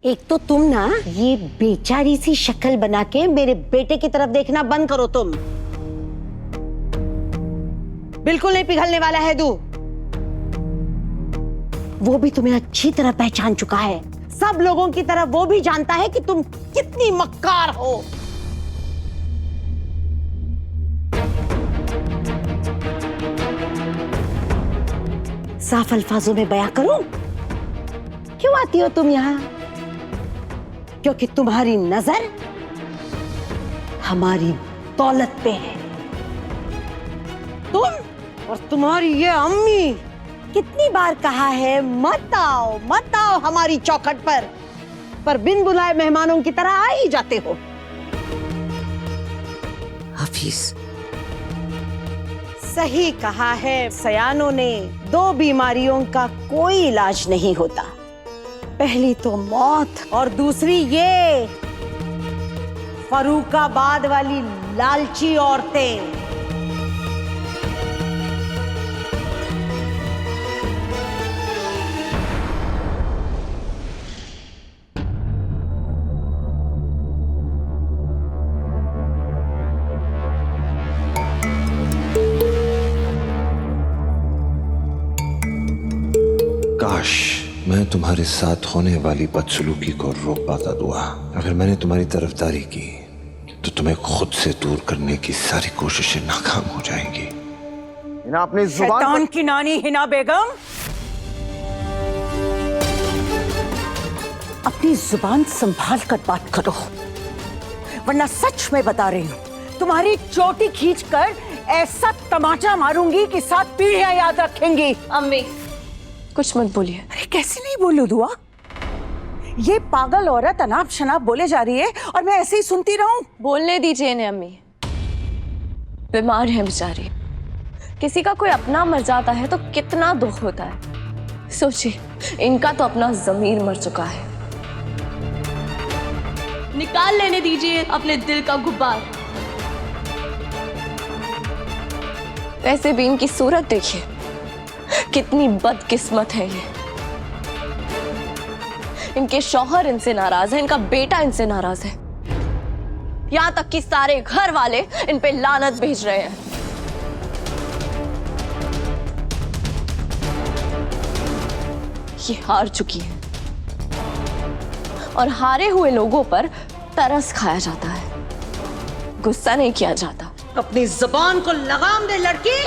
एक तो तुम ना ये बेचारी सी शक्ल बना के मेरे बेटे की तरफ देखना बंद करो तुम। बिल्कुल नहीं पिघलने वाला है दूध। वो भी तुम्हें अच्छी तरह पहचान चुका है। सब लोगों की तरह वो भी जानता है कि तुम कितनी मक्कार हो। साफ अल्फाजों में बयां करूं? क्यों आती हो तुम यहां? क्योंकि तुम्हारी नजर हमारी दौलत पे है। तुम और तुम्हारी ये अम्मी कितनी बार कहा है मत आओ हमारी चौखट पर बिन बुलाए मेहमानों की तरह आ ही जाते हो। हफीज, सही कहा है सयानों ने, 2 बीमारियों का कोई इलाज नहीं होता। पहली तो मौत और दूसरी ये फरूखाबाद वाली लालची औरतें। काश मैं तुम्हारे साथ होने वाली बदसलूकी को रोक पाता दुआ। अगर मैंने तुम्हारी तरफदारी की तो तुम्हें खुद से दूर करने की सारी कोशिशें नाकाम हो जाएंगी। हिना अपनी जुबान शैतान की नानी हिना बेगम, अपनी जुबान संभाल कर बात करो, वरना सच में बता रही हूँ तुम्हारी चोटी खींचकर ऐसा तमाचा मारूंगी कि 7 पीढ़ियां याद रखेंगी। अम्मी कुछ मत बोलिए। अरे कैसे नहीं बोलूं दुआ? ये पागल औरत अनाप शनाप बोले जा रही है और मैं ऐसे ही सुनती रहूं? बोलने दीजिए इन्हें अम्मी, बीमार है बेचारी। किसी का कोई अपना मर जाता है तो कितना दुख होता है। सोचिए इनका तो अपना जमीर मर चुका है। निकाल लेने दीजिए अपने दिल का गुब्बार। वैसे भी इनकी सूरत देखिए, कितनी बदकिस्मत है ये। इनके शौहर इनसे नाराज है, इनका बेटा इनसे नाराज है, यहां तक कि सारे घर वाले इन पे लानत भेज रहे हैं। ये हार चुकी है और हारे हुए लोगों पर तरस खाया जाता है, गुस्सा नहीं किया जाता। अपनी जुबान को लगाम दे लड़की।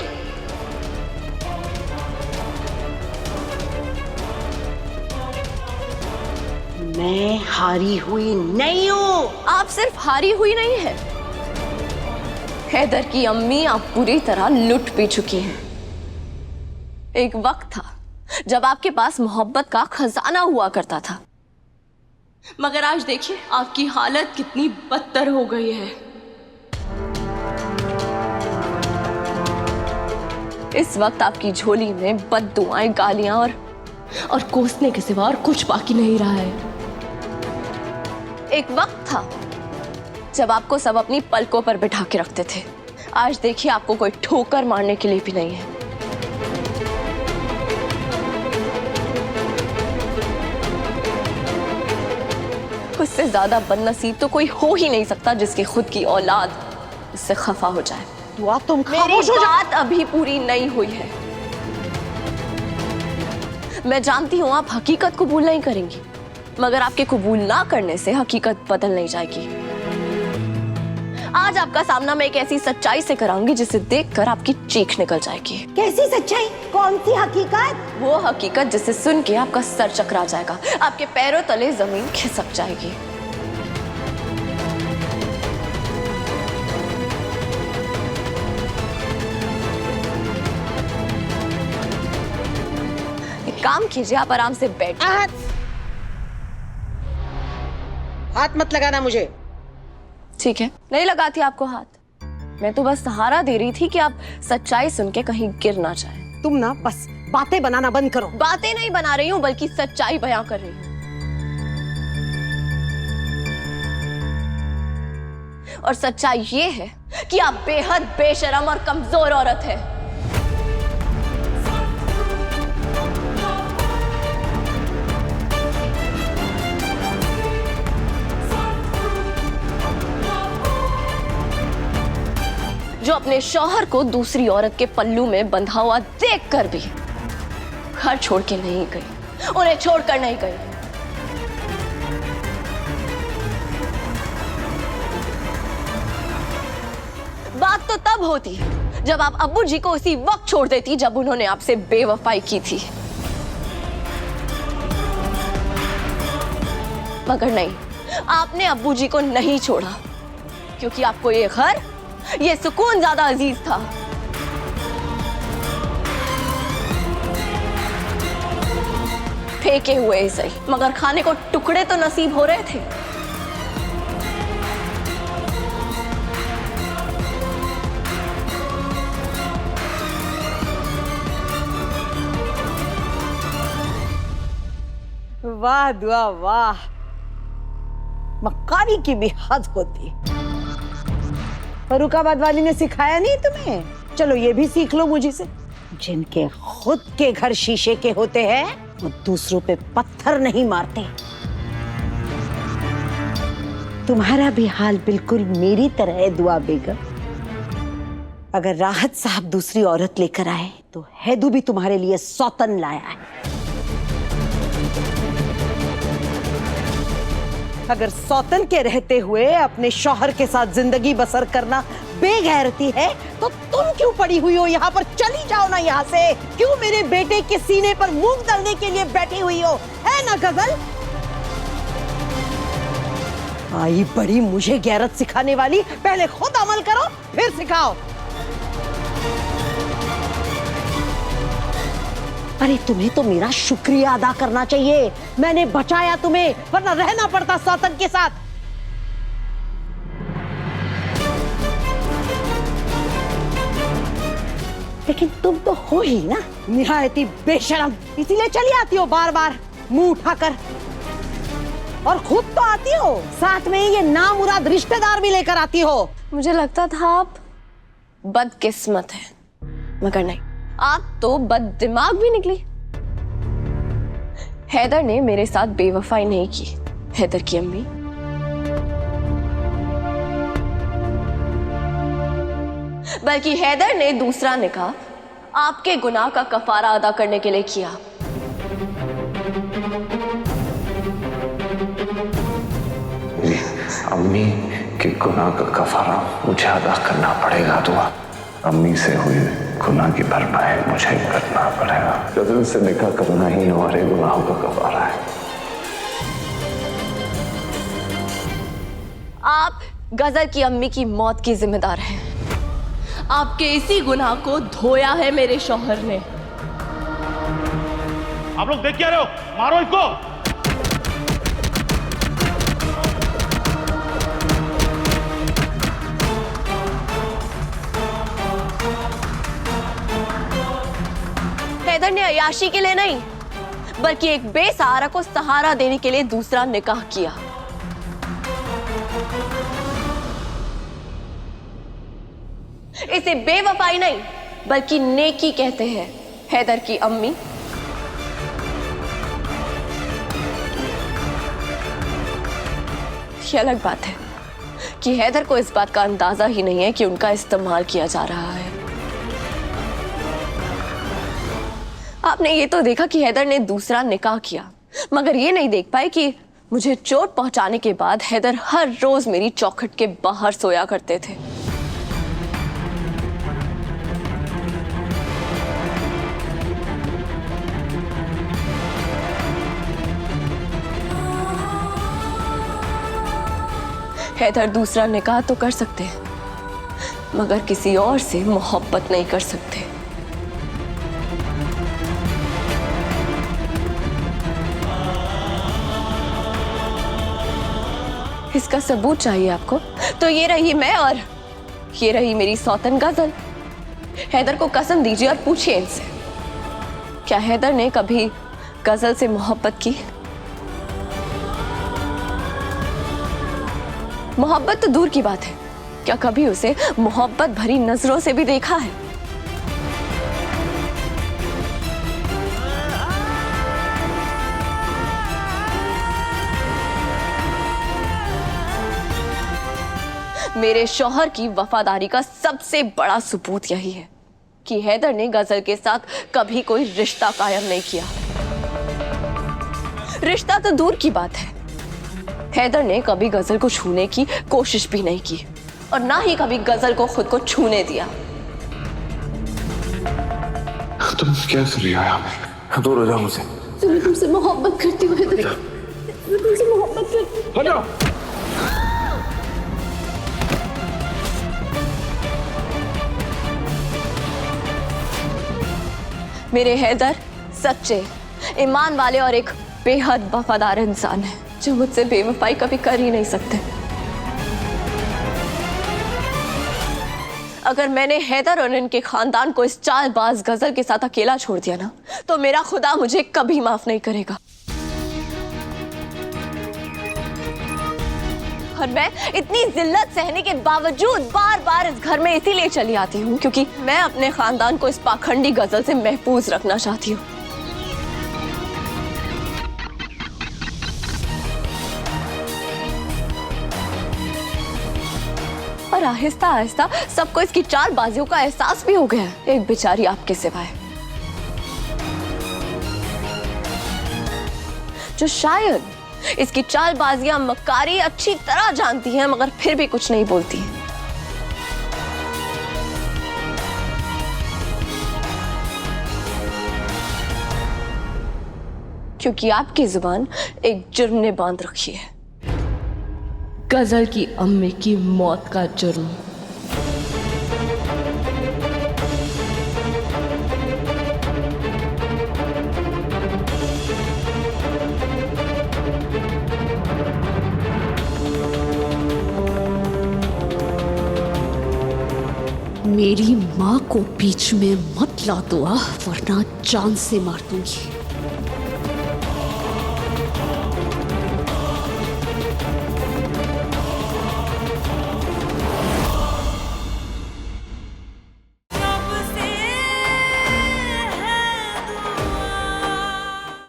मैं हारी हुई नहीं हूं। आप सिर्फ हारी हुई नहीं है, हैदर की अम्मी आप पूरी तरह लुट पी चुकी हैं। एक वक्त था जब आपके पास मोहब्बत का खजाना हुआ करता था, मगर आज देखिए आपकी हालत कितनी बदतर हो गई है। इस वक्त आपकी झोली में बद्दुआएं, गालियां और कोसने के सिवा और कुछ बाकी नहीं रहा है। एक वक्त था जब आपको सब अपनी पलकों पर बिठा के रखते थे, आज देखिए आपको कोई ठोकर मारने के लिए भी नहीं है। उससे ज्यादा बदनसीब तो कोई हो ही नहीं सकता जिसकी खुद की औलाद उससे खफा हो जाए। दुआ तुम मेरी खामोश हो जाओ। बात अभी पूरी नहीं हुई है। मैं जानती हूं आप हकीकत कबूल नहीं करेंगी, मगर आपके कबूल ना करने से हकीकत बदल नहीं जाएगी। आज आपका सामना मैं एक ऐसी सच्चाई से कराऊंगी जिसे देखकर आपकी चीख निकल जाएगी। कैसी सच्चाई? कौन सी हकीकत? वो हकीकत जिसे सुन के आपका सर चकरा जाएगा, आपके पैरों तले जमीन खिसक जाएगी। एक काम कीजिए, आप आराम से बैठ। हाथ मत लगाना मुझे। ठीक है, नहीं लगाती आपको हाथ, मैं तो बस सहारा दे रही थी कि आप सच्चाई सुन के कहीं गिर ना जाए। तुम ना बस बातें बनाना बंद करो। बातें नहीं बना रही हूँ बल्कि सच्चाई बयां कर रही हूँ। और सच्चाई ये है कि आप बेहद बेशरम और कमजोर औरत है। जो अपने शौहर को दूसरी औरत के पल्लू में बंधा हुआ देखकर भी घर छोड़ के नहीं गई, उन्हें छोड़कर नहीं गई। बात तो तब होती जब आप अब्बू जी को उसी वक्त छोड़ देती जब उन्होंने आपसे बेवफाई की थी, मगर नहीं, आपने अब्बू जी को नहीं छोड़ा क्योंकि आपको ये घर, ये सुकून ज्यादा अजीज था। फेंके हुए ही सही, मगर खाने को टुकड़े तो नसीब हो रहे थे। वाह दुआ वाह, मक्कारी की भी हद होती। फरुखाबाद वाली ने सिखाया नहीं तुम्हें? चलो ये भी सीख लो मुझे से। जिनके खुद के घर शीशे के होते हैं वो दूसरों पे पत्थर नहीं मारते। तुम्हारा भी हाल बिल्कुल मेरी तरह है दुआ बेगम। अगर राहत साहब दूसरी औरत लेकर आए तो हैदू भी तुम्हारे लिए सौतन लाया है। अगर सौतन के रहते हुए अपने शौहर के साथ जिंदगी बसर करना बेगैरती है तो तुम क्यों पड़ी हुई हो यहाँ पर? चली जाओ ना यहाँ से। क्यों मेरे बेटे के सीने पर मूंग दलने के लिए बैठी हुई हो? है ना गजल? आई बड़ी मुझे गैरत सिखाने वाली। पहले खुद अमल करो फिर सिखाओ। अरे तुम्हें तो मेरा शुक्रिया अदा करना चाहिए। मैंने बचाया तुम्हें, वरना रहना पड़ता सौतन के साथ। लेकिन तुम तो हो ही ना निहायती बेशरम, इसीलिए चली आती हो बार बार मुंह उठाकर। और खुद तो आती हो, साथ में ये नामुराद रिश्तेदार भी लेकर आती हो। मुझे लगता था आप बदकिस्मत हैं, मगर नहीं, आप तो बददिमाग भी निकली। हैदर ने मेरे साथ बेवफाई नहीं की, हैदर की अम्मी। बल्कि हैदर ने दूसरा निकाह आपके गुनाह का कफारा अदा करने के लिए किया। अम्मी के गुनाह का कफारा मुझे अदा करना पड़ेगा दुआ। अम्मी से हुई गुनाह की भरपाई मुझे करना पड़ेगा। गजल से निकाह करना ही हमारे गुनाहों का कफारा है। आप गजल की अम्मी की मौत की जिम्मेदार हैं। आपके इसी गुनाह को धोया है मेरे शौहर ने। आप लोग देख क्या रहे हो? मारो इसको। हैदर ने अयाशी के लिए नहीं, बल्कि एक बेसहारा को सहारा देने के लिए दूसरा निकाह किया। इसे बेवफाई नहीं, बल्कि नेकी कहते हैं। हैदर की अम्मी ये अलग बात है कि हैदर को इस बात का अंदाजा ही नहीं है कि उनका इस्तेमाल किया जा रहा है। आपने ये तो देखा कि हैदर ने दूसरा निकाह किया, मगर ये नहीं देख पाए कि मुझे चोट पहुंचाने के बाद हैदर हर रोज मेरी चौखट के बाहर सोया करते थे। हैदर दूसरा निकाह तो कर सकते हैं, मगर किसी और से मोहब्बत नहीं कर सकते। इसका सबूत चाहिए आपको? तो ये रही मैं और ये रही मेरी सौतन गजल। हैदर को कसम दीजिए और पूछिए इनसे, क्या हैदर ने कभी गजल से मोहब्बत की? मोहब्बत तो दूर की बात है, क्या कभी उसे मोहब्बत भरी नजरों से भी देखा है? मेरे शौहर की वफादारी का सबसे बड़ा सबूत यही है कि हैदर ने गजल के साथ कभी कोई रिश्ता कायम नहीं किया। रिश्ता तो दूर की बात है, हैदर ने कभी गजल को छूने की कोशिश भी नहीं की और ना ही कभी गजल को खुद को छूने दिया। तुम क्या कर रही हो यहाँ पे? दूर हो जाओ मुझसे। मैं तुमसे मोहब्बत करती हूँ हैदर, मैं तुमसे मोहब्बत करती हूँ। हो जाओ। मेरे हैदर सच्चे, ईमान वाले और एक बेहद वफादार इंसान है जो मुझसे बेवफाई कभी कर ही नहीं सकते। अगर मैंने हैदर और इनके खानदान को इस चालबाज गजल के साथ अकेला छोड़ दिया ना, तो मेरा खुदा मुझे कभी माफ नहीं करेगा। और मैं इतनी जिल्लत सहने के बावजूद बार बार इस घर में इसीलिए चली आती हूँ क्योंकि मैं अपने खानदान को इस पाखंडी गजल से महफूज रखना चाहती हूँ। और आहिस्ता आहिस्ता सबको इसकी चालबाजियों का एहसास भी हो गया है, एक बेचारी आपके सिवाय, जो शायद इसकी चालबाजियां मक्कारी अच्छी तरह जानती हैं मगर फिर भी कुछ नहीं बोलती हैं। क्योंकि आपकी जुबान एक जुर्म ने बांध रखी है, गजल की अम्मी की मौत का जुर्म। मेरी माँ को बीच में मत ला दो, वरना जान से मार दूंगी।